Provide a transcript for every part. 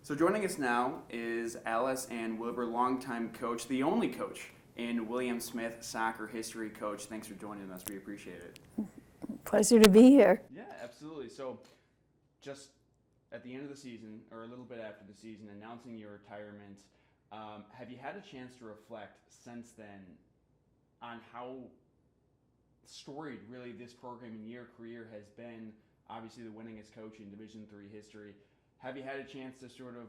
So joining us now is Aliceann Wilber, longtime coach, the only coach in William Smith soccer history. Coach, thanks for joining us. We appreciate it. Pleasure to be here. Yeah, absolutely. So just at the end of the season, or a little bit after the season, announcing your retirement, have you had a chance to reflect since then on how storied really this program in your career has been? Obviously the winningest coach in Division III history. Have you had a chance to sort of,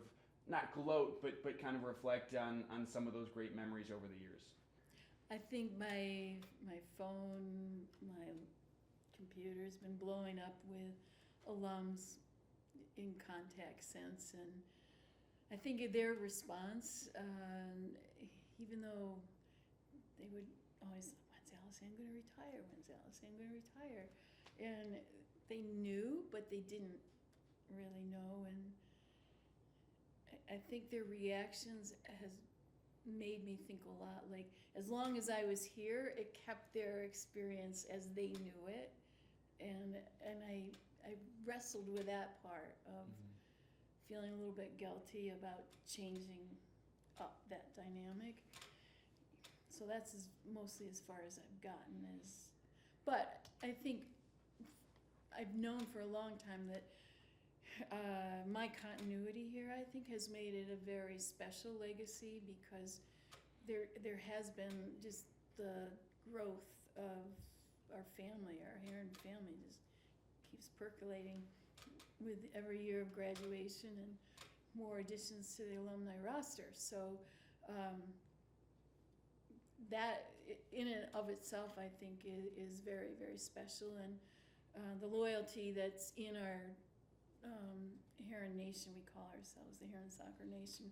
not gloat, but kind of reflect on some of those great memories over the years? I think my phone, my computer's been blowing up with alums in contact since, and I think their response, even though they would always, when's Aliceann going to retire? When's Aliceann going to retire? And they knew, but they didn't really know, and I think their reactions has made me think a lot. Like, as long as I was here, it kept their experience as they knew it, and I wrestled with that part of feeling a little bit guilty about changing up that dynamic. So that's mostly as far as I've gotten. But I think I've known for a long time that my continuity here, I think, has made it a very special legacy, because there has been just the growth of our family, our Heron family just keeps percolating with every year of graduation and more additions to the alumni roster. So that in and of itself, I think, is very, very special, and the loyalty that's in our Heron Nation, we call ourselves the Heron Soccer Nation,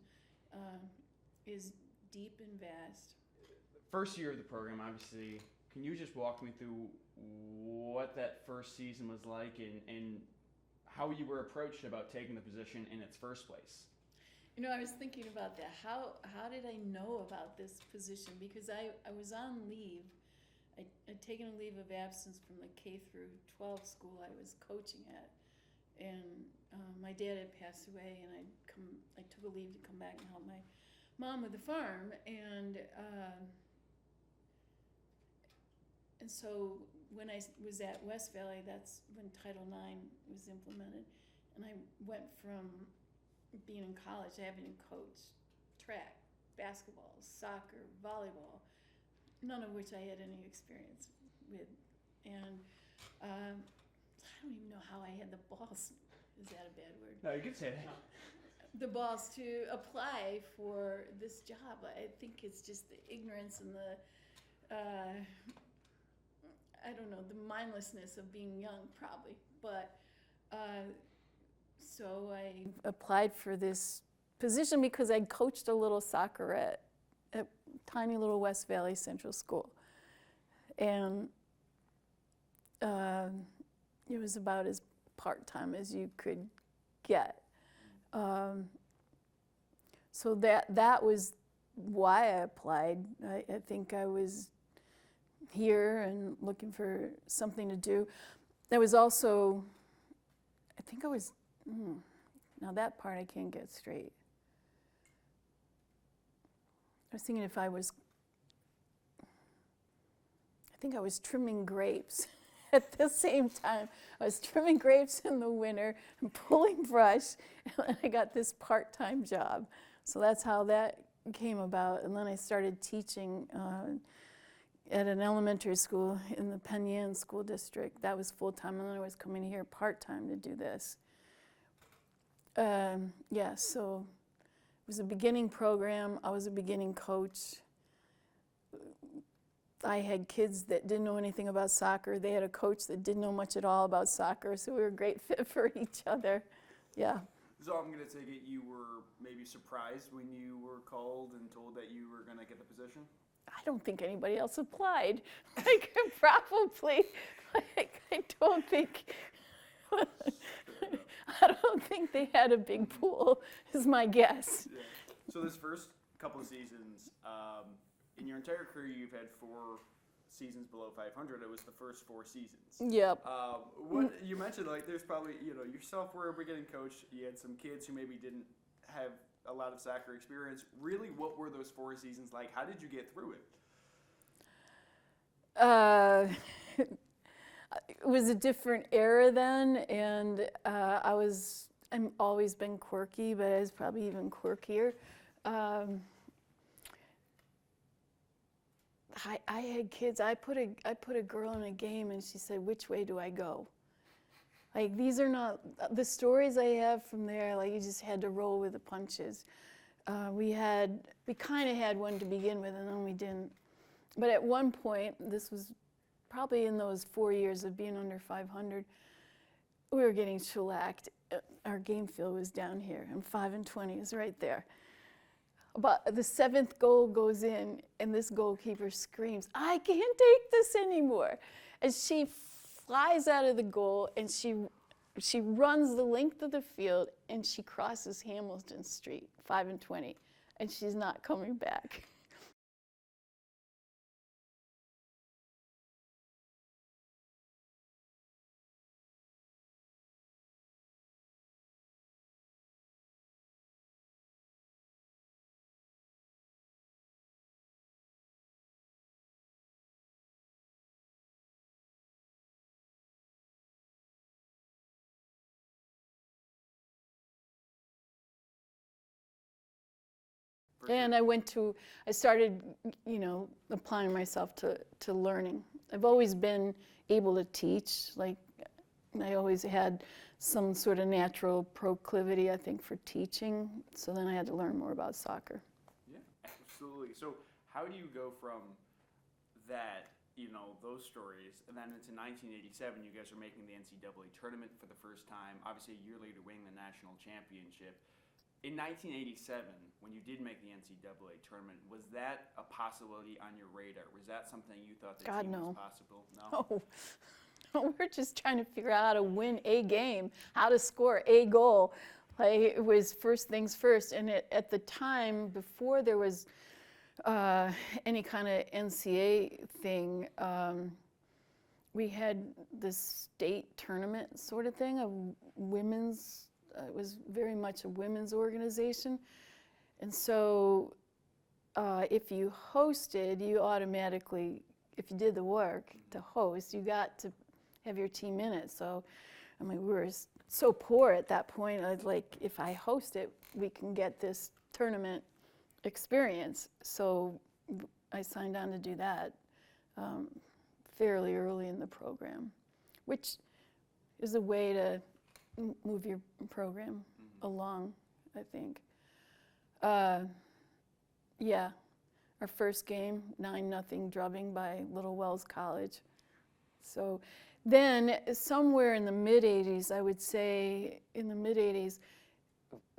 is deep and vast. First year of the program, obviously, can you just walk me through what that first season was like, and how you were approached about taking the position in its first place? You know, I was thinking about that. How did I know about this position? Because I was on leave. I'd taken a leave of absence from the K through 12 school I was coaching at. And my dad had passed away, and I took a leave to come back and help my mom with the farm, and so when I was at West Valley, that's when Title IX was implemented, and I went from being in college, having to coach track, basketball, soccer, volleyball, none of which I had any experience with, and I don't even know how I had the balls. Is that a bad word? No, you can say that. The balls to apply for this job. I think it's just the ignorance and the, I don't know, the mindlessness of being young, probably. But so I applied for this position because I coached a little soccer at tiny little West Valley Central School, and it was about as part-time as you could get. So that was why I applied. I think I was here and looking for something to do. There was also, I think I was, now that part I can't get straight. I was thinking I think I was trimming grapes. At the same time, I was trimming grapes in the winter and pulling brush, and I got this part-time job. So that's how that came about. And then I started teaching at an elementary school in the Penn Yan School District. That was full-time, and then I was coming here part-time to do this. So it was a beginning program. I was a beginning coach. I had kids that didn't know anything about soccer. They had a coach that didn't know much at all about soccer, so we were a great fit for each other. Yeah. So I'm going to take it you were maybe surprised when you were called and told that you were going to get the position? I don't think anybody else applied. Like, probably. Like, I don't think they had a big pool, is my guess. Yeah. So this first couple of seasons, in your entire career, you've had 4 seasons below 500. It was the first 4 seasons. Yep. What you mentioned, like, there's probably, yourself were a beginning coach. You had some kids who maybe didn't have a lot of soccer experience. Really, what were those 4 seasons like? How did you get through it? It was a different era then, and I've always been quirky, but I was probably even quirkier. I had kids. I put a girl in a game, and she said, "Which way do I go?" Like, these are not the stories I have from there. Like, you just had to roll with the punches. We kind of had one to begin with, and then we didn't. But at one point, this was probably in those 4 years of being under 500, we were getting shellacked. Our game field was down here, and 5-20 is right there. But the 7th goal goes in, and this goalkeeper screams, "I can't take this anymore." And she flies out of the goal, and she runs the length of the field, and she crosses Hamilton Street, 5-20, and she's not coming back. And I started, applying myself to learning. I've always been able to teach. Like, I always had some sort of natural proclivity, I think, for teaching. So then I had to learn more about soccer. Yeah, absolutely. So how do you go from that, those stories, and then into 1987, you guys are making the NCAA tournament for the first time, obviously a year later winning the national championship. In 1987, when you did make the NCAA tournament, was that a possibility on your radar? Was that something you thought that God, team no. was possible? No? No, we're just trying to figure out how to win a game, how to score a goal. Like, it was first things first. And at the time, before there was any kind of NCAA thing, we had this state tournament sort of thing of women's. It was very much a women's organization. And so if you hosted, you automatically, if you did the work to host, you got to have your team in it. So, I mean, we were so poor at that point. I was like, if I host it, we can get this tournament experience. So I signed on to do that fairly early in the program, which is a way to move your program along, I think. Yeah, our first game, 9-0 drubbing by Little Wells College. So then somewhere in the mid-'80s, I would say in the mid-'80s,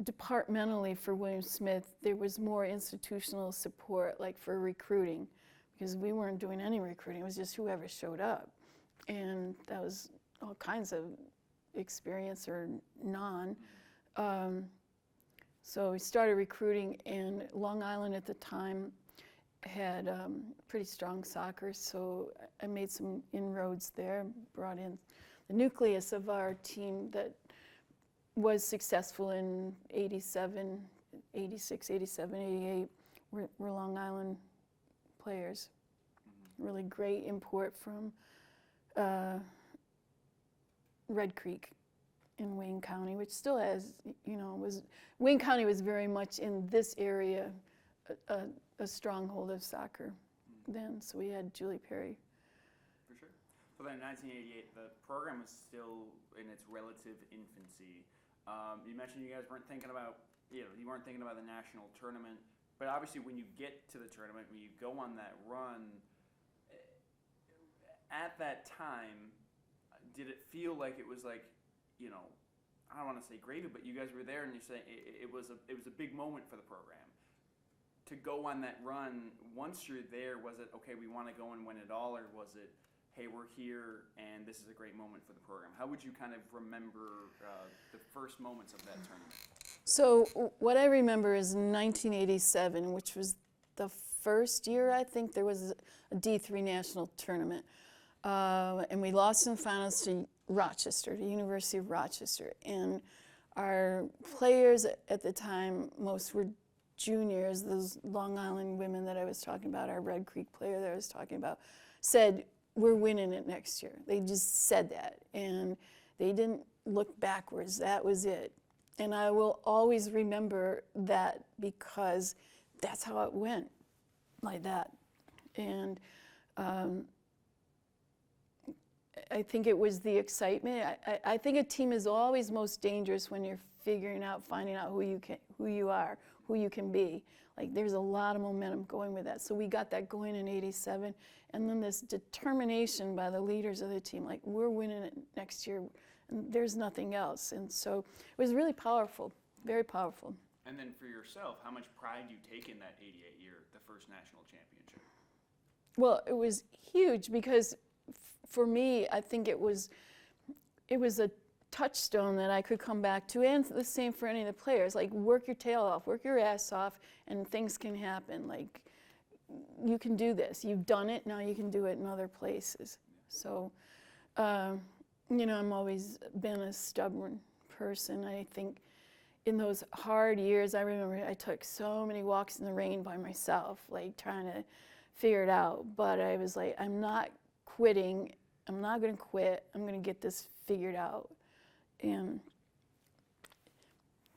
departmentally for William Smith, there was more institutional support, like for recruiting, because we weren't doing any recruiting. It was just whoever showed up. And that was all kinds of experience or non. So we started recruiting, and Long Island at the time had pretty strong soccer, so I made some inroads there, brought in the nucleus of our team that was successful in 87, 86, 87, 88, were Long Island players. Really great import from Red Creek in Wayne County, which still has, Wayne County was very much in this area a stronghold of soccer then. So we had Julie Perry. For sure. So then in 1988, the program was still in its relative infancy. You mentioned you guys weren't thinking about, you weren't thinking about the national tournament, but obviously when you get to the tournament, when you go on that run, at that time, did it feel like it was like, I don't want to say gravy, but you guys were there and you're saying it was a big moment for the program. To go on that run, once you're there, was it, okay, we want to go and win it all, or was it, hey, we're here and this is a great moment for the program? How would you kind of remember the first moments of that tournament? So what I remember is 1987, which was the first year, I think, there was a D3 national tournament. And we lost in the finals to Rochester, the University of Rochester. And our players at the time, most were juniors. Those Long Island women that I was talking about, our Red Creek player that I was talking about, said, we're winning it next year. They just said that, and they didn't look backwards. That was it. And I will always remember that because that's how it went, like that. And I think it was the excitement. I think a team is always most dangerous when you're figuring out, finding out who you are, who you can be. Like, there's a lot of momentum going with that. So we got that going in '87, and then this determination by the leaders of the team, like, we're winning it next year, and there's nothing else. And so it was really powerful, very powerful. And then for yourself, how much pride do you take in that '88 year, the first national championship? Well, it was huge because for me, I think it was a touchstone that I could come back to, and the same for any of the players. Like, work your tail off, work your ass off, and things can happen. Like, you can do this. You've done it, now you can do it in other places. So, you know, I've always been a stubborn person. I think in those hard years, I remember I took so many walks in the rain by myself, like, trying to figure it out. But I was like, I'm not quitting. I'm not going to quit. I'm going to get this figured out. And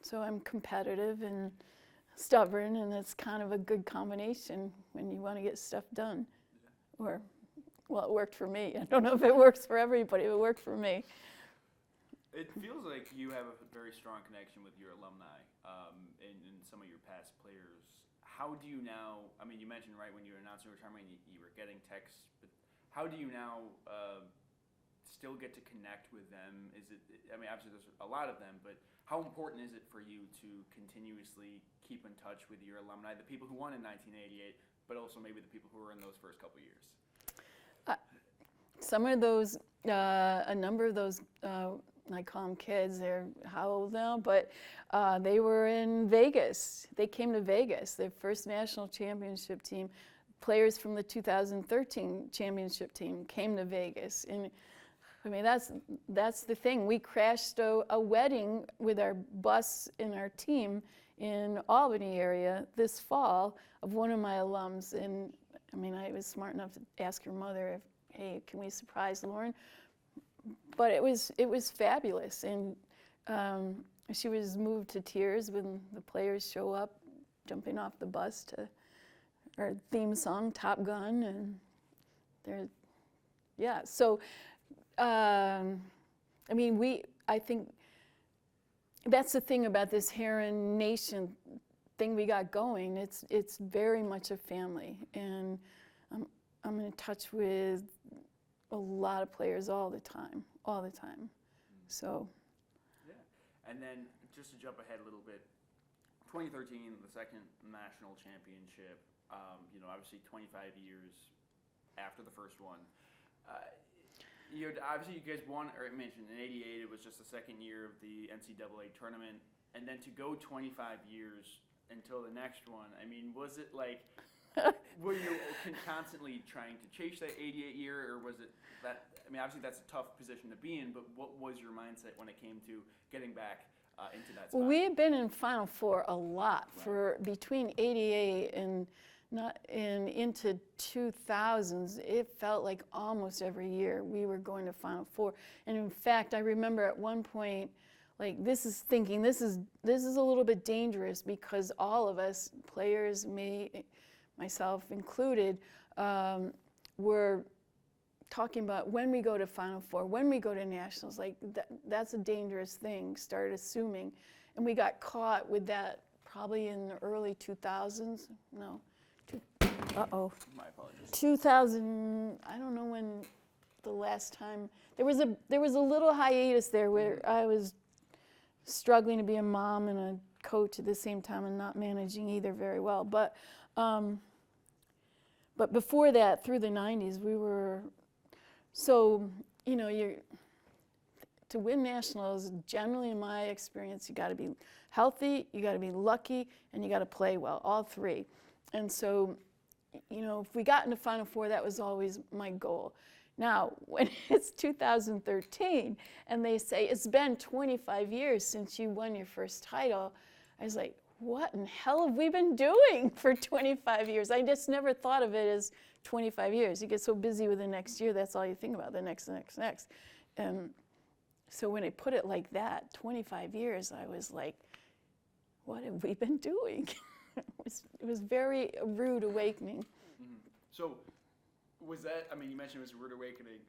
so I'm competitive and stubborn, and it's kind of a good combination when you want to get stuff done. Or, well, it worked for me. I don't know if it works for everybody, but it worked for me. It feels like you have a very strong connection with your alumni and some of your past players. How do you now, I mean, you mentioned right when you were announcing retirement, you were getting texts, but how do you now still get to connect with them? Is it, I mean, obviously there's a lot of them, but how important is it for you to continuously keep in touch with your alumni, the people who won in 1988, but also maybe the people who were in those first couple years? Some of those, a number of those, I call them kids, they're how old now, but they were in Vegas. They came to Vegas, their first national championship team. Players from the 2013 championship team came to Vegas. And I mean, that's the thing. We crashed a wedding with our bus and our team in Albany area this fall of one of my alums. And I mean, I was smart enough to ask her mother, if, hey, can we surprise Lauren? But it was fabulous. And she was moved to tears when the players show up, jumping off the bus to our theme song, Top Gun, and there, yeah. So, I mean, I think that's the thing about this Heron Nation thing we got going. It's very much a family, and I'm in touch with a lot of players all the time. So. Yeah, and then just to jump ahead a little bit, 2013, the second national championship. You know, obviously 25 years after the first one. Obviously you guys won, or I mentioned in '88 it was just the second year of the NCAA tournament, and then to go 25 years until the next one, I mean, was it like, were you constantly trying to chase that '88 year, or was it that, I mean, obviously that's a tough position to be in, but what was your mindset when it came to getting back into that spot? Well, we had been in Final Four a lot for between '88 and into 2000s. It felt like almost every year we were going to Final Four. And in fact, I remember at one point, like, this is a little bit dangerous, because all of us players, myself included, were talking about when we go to Final Four, when we go to nationals, like that's a dangerous thing, started assuming. And we got caught with that probably in the early 2000s. No. My apologies. 2000, I don't know when the last time, there was a little hiatus there where I was struggling to be a mom and a coach at the same time and not managing either very well. But before that, through the 90s, we were, so, you know, to win nationals, generally in my experience, you got to be healthy, you got to be lucky, and you got to play well, all three. And so, you know, if we got into Final Four, that was always my goal. Now, when it's 2013 and they say it's been 25 years since you won your first title, I was like, what in hell have we been doing for 25 years? I just never thought of it as 25 years. You get so busy with the next year, that's all you think about, the next, the next, the next. So when I put it like that, 25 years, I was like, what have we been doing? It was very a rude awakening. Mm-hmm. So was that, I mean, you mentioned it was a rude awakening.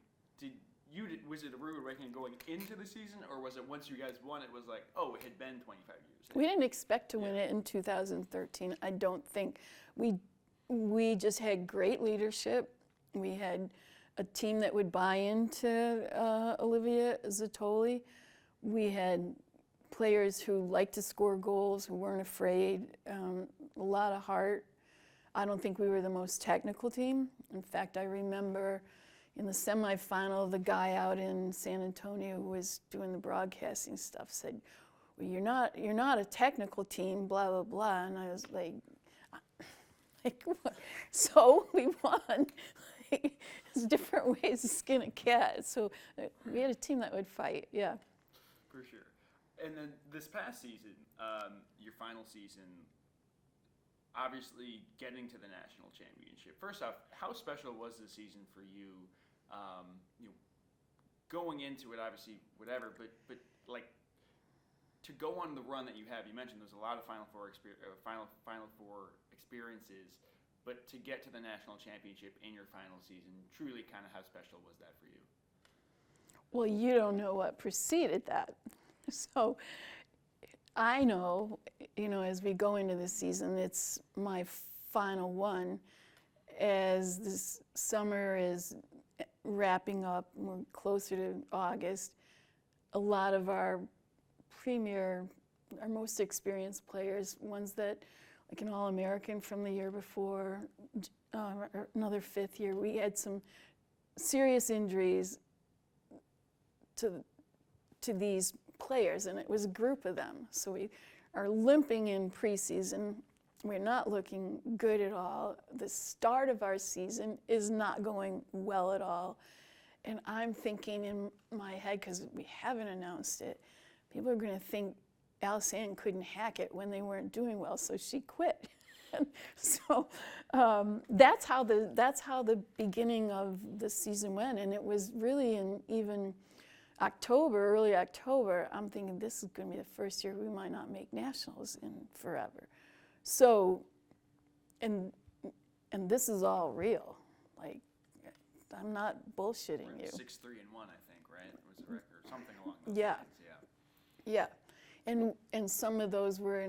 Was it a rude awakening going into the season, or was it once you guys won, it was like, oh, it had been 25 years? We didn't expect to win it in 2013, I don't think. We just had great leadership. We had a team that would buy into Olivia Zattoli. We had players who liked to score goals, who weren't afraid, a lot of heart. I don't think we were the most technical team. In fact, I remember in the semifinal, the guy out in San Antonio who was doing the broadcasting stuff said, well, you're not a technical team, blah, blah, blah. And I was like what? So we won. There's different ways to skin a cat. So we had a team that would fight, yeah. For sure. And then this past season, your final season, obviously getting to the national championship. First off, how special was this season for you? Going into it, obviously, whatever, but like to go on the run that you have. You mentioned there's a lot of Final Four experiences, but to get to the national championship in your final season, truly, kind of how special was that for you? Well, you don't know what preceded that. So I know, as we go into this season, it's my final one. As this summer is wrapping up, and we're closer to August, a lot of our most experienced players, ones that, like an All-American from the year before, another fifth year, we had some serious injuries to these players, and it was a group of them. So we are limping in preseason. We're not looking good at all. The start of our season is not going well at all. And I'm thinking in my head, because we haven't announced it, people are going to think Aliceann couldn't hack it when they weren't doing well, so she quit. So that's how the beginning of the season went, and it was really in even early October, I'm thinking this is going to be the first year we might not make nationals in forever. So, and this is all real. Like, I'm not bullshitting you. 6-3-1, I think, right? Was the record something along those yeah. lines? Yeah. Yeah, and some of those we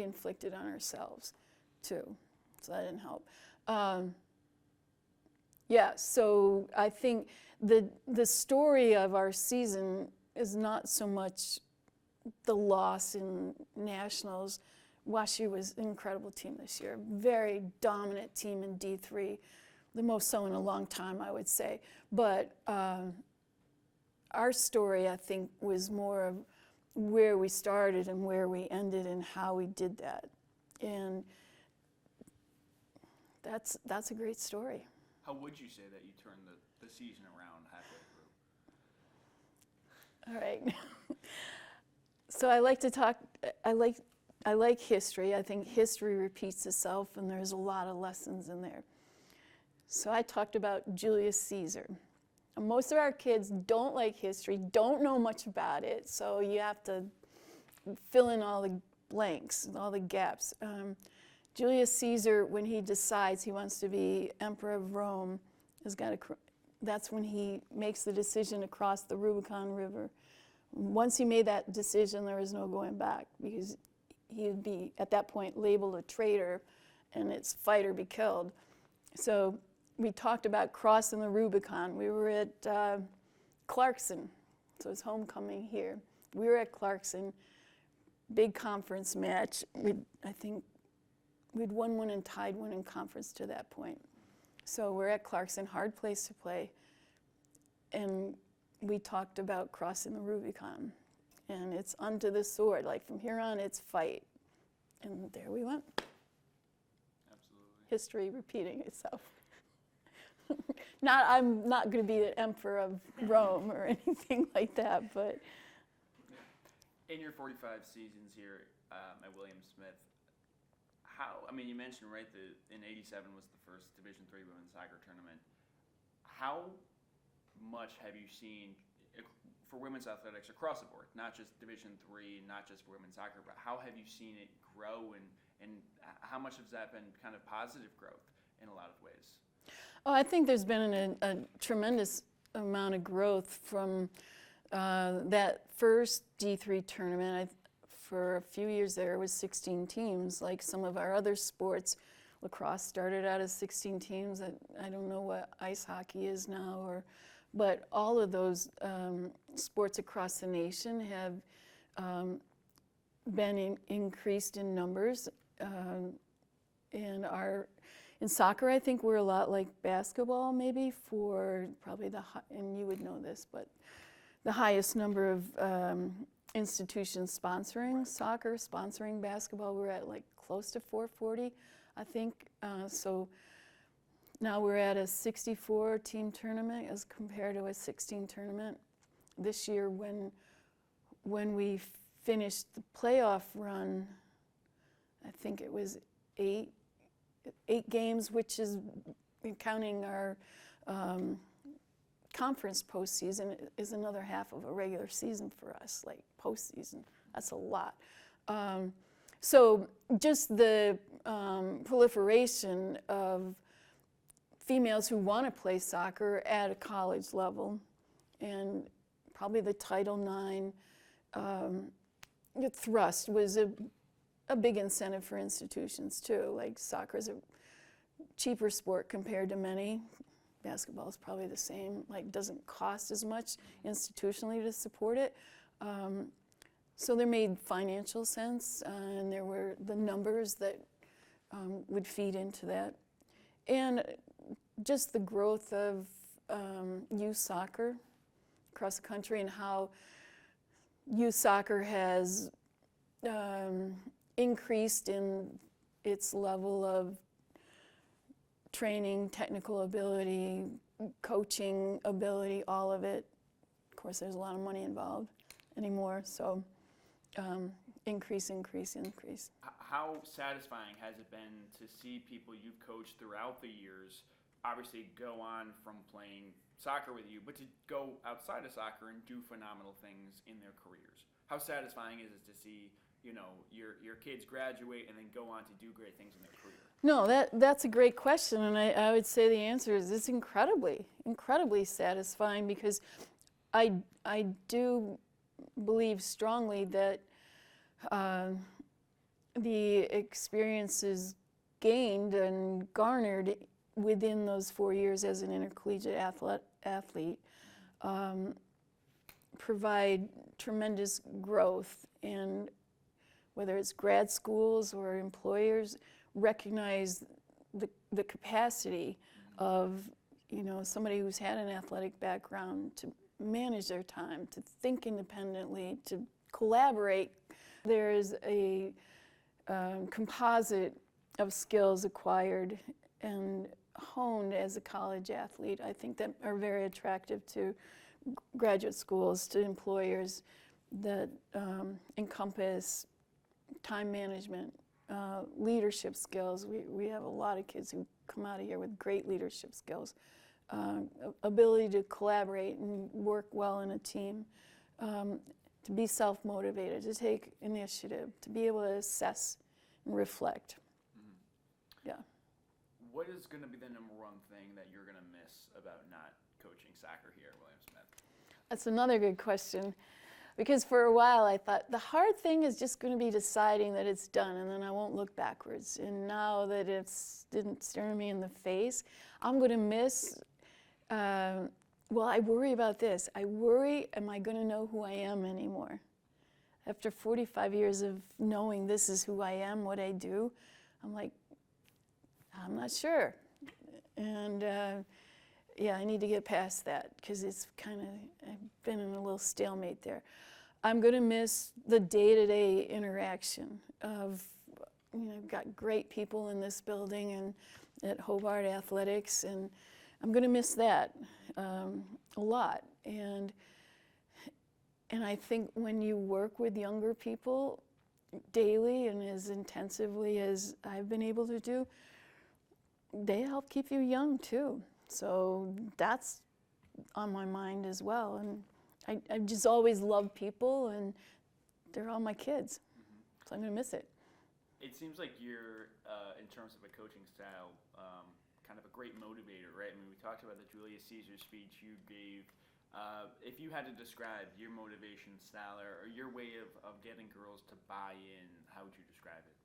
inflicted on ourselves, too. So that didn't help. Yeah, so I think the story of our season is not so much the loss in nationals. WashU was an incredible team this year, very dominant team in D3, the most so in a long time, I would say. But our story, I think, was more of where we started and where we ended and how we did that. And that's a great story. How would you say that you turned the season around halfway through? All right. So I like to talk, I like history. I think history repeats itself, and there's a lot of lessons in there. So I talked about Julius Caesar. And most of our kids don't like history, don't know much about it, so you have to fill in all the blanks, all the gaps. Julius Caesar, when he decides he wants to be emperor of Rome, that's when he makes the decision to cross the Rubicon River. Once he made that decision, there was no going back, because he would be, at that point, labeled a traitor, and it's fight or be killed. So we talked about crossing the Rubicon. We were at Clarkson, so it's homecoming here. We were at Clarkson, big conference match. I think we'd won one and tied one in conference to that point. So we're at Clarkson, hard place to play, and we talked about crossing the Rubicon. And it's unto the sword. Like, from here on, it's fight. And there we went. Absolutely. History repeating itself. I'm not going to be the emperor of Rome or anything like that, but In your 45 seasons here at William Smith, you mentioned, right, in '87 was the first Division III women's soccer tournament. How much have you seen for women's athletics across the board, not just Division III, not just for women's soccer, but how have you seen it grow, and how much has that been kind of positive growth in a lot of ways? oh, I think there's been a tremendous amount of growth from that first D3 tournament. For a few years there, it was 16 teams, like some of our other sports. Lacrosse started out as 16 teams. I don't know what ice hockey is now, but all of those sports across the nation have been increased in numbers. In soccer, I think we're a lot like basketball, maybe, for probably and you would know this, but the highest number of institutions sponsoring soccer, sponsoring basketball. We're at like close to 440, I think. So now we're at a 64-team tournament as compared to a 16 tournament. This year, when we finished the playoff run, I think it was eight games, which is counting our conference postseason is another half of a regular season for us, like postseason. That's a lot. So just the proliferation of females who want to play soccer at a college level, and probably the Title IX thrust was a big incentive for institutions too. Like soccer is a cheaper sport compared to many. Basketball is probably the same, like doesn't cost as much institutionally to support it. So there made financial sense, and there were the numbers that would feed into that. And just the growth of youth soccer across the country, and how youth soccer has increased in its level of training, technical ability, coaching ability, all of it. Of course, there's a lot of money involved anymore, so increase. How satisfying has it been to see people you've coached throughout the years obviously go on from playing soccer with you, but to go outside of soccer and do phenomenal things in their careers? How satisfying is it to see, your kids graduate and then go on to do great things in their career? No, that's a great question, and I would say the answer is it's incredibly satisfying, because I do believe strongly that the experiences gained and garnered within those 4 years as an intercollegiate athlete provide tremendous growth, and whether it's grad schools or employers recognize the capacity of somebody who's had an athletic background to manage their time, to think independently, to collaborate. There is a composite of skills acquired and honed as a college athlete, I think, that are very attractive to graduate schools, to employers, that encompass time management, leadership skills. We have a lot of kids who come out of here with great leadership skills, ability to collaborate and work well in a team, to be self-motivated, to take initiative, to be able to assess and reflect. Mm-hmm. Yeah. What is going to be the number one thing that you're going to miss about not coaching soccer here at William Smith? That's another good question. Because for a while I thought the hard thing is just going to be deciding that it's done, and then I won't look backwards. And now that it didn't stare me in the face, I'm going to miss, I worry about this. I worry, am I going to know who I am anymore? After 45 years of knowing this is who I am, what I do, I'm like, I'm not sure. And I need to get past that, because it's I've been in a little stalemate there. I'm going to miss the day-to-day interaction of, I've got great people in this building and at Hobart Athletics, and I'm going to miss that a lot. And I think when you work with younger people daily and as intensively as I've been able to do, they help keep you young too. So that's on my mind as well. And I just always love people, and they're all my kids. So I'm going to miss it. It seems like you're, in terms of a coaching style, kind of a great motivator, right? I mean, we talked about the Julius Caesar speech you gave. If you had to describe your motivation style or your way of getting girls to buy in, how would you describe it?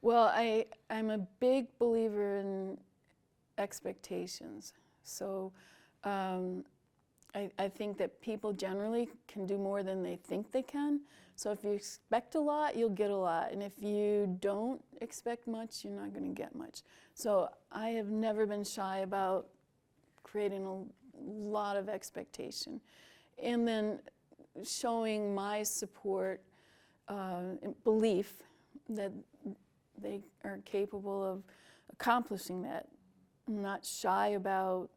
Well, I'm a big believer in expectations. So I think that people generally can do more than they think they can. So if you expect a lot, you'll get a lot. And if you don't expect much, you're not going to get much. So I have never been shy about creating a lot of expectation. And then showing my support and belief that they are capable of accomplishing that. I'm not shy about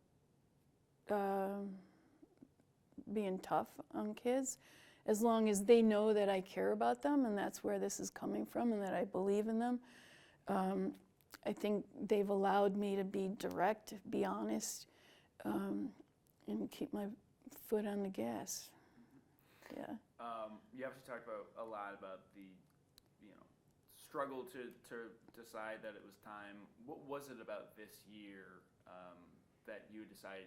being tough on kids, as long as they know that I care about them and that's where this is coming from and that I believe in them. I think they've allowed me to be direct, be honest, and keep my foot on the gas. Yeah. You obviously talked about a lot about the, struggle to decide that it was time. What was it about this year that you decided,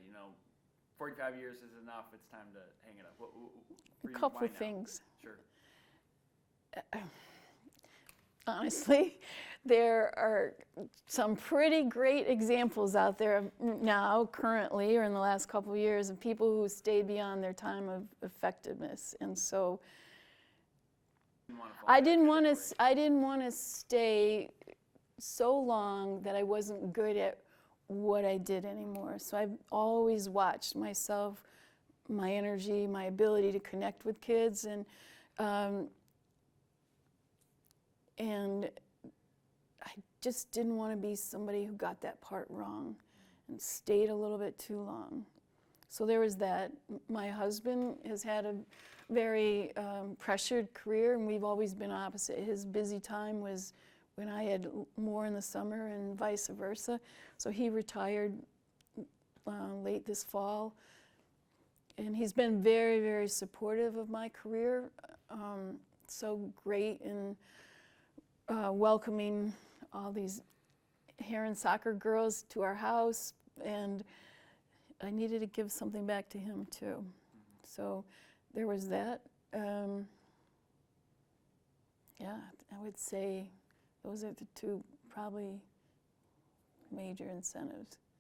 45 years is enough, it's time to hang it up? A couple of things. Sure. Honestly, there are some pretty great examples out there now, currently, or in the last couple of years, of people who stayed beyond their time of effectiveness. And so I didn't want to stay so long that I wasn't good at what I did anymore. So I've always watched myself, my energy, my ability to connect with kids, and I just didn't want to be somebody who got that part wrong and stayed a little bit too long. So there was that. My husband has had a very pressured career, and we've always been opposite. His busy time was when I had more in the summer and vice versa. So he retired late this fall. And he's been very, very supportive of my career. So great in welcoming all these Heron soccer girls to our house. And I needed to give something back to him too. So there was that. Yeah, I would say those are the two probably major incentives.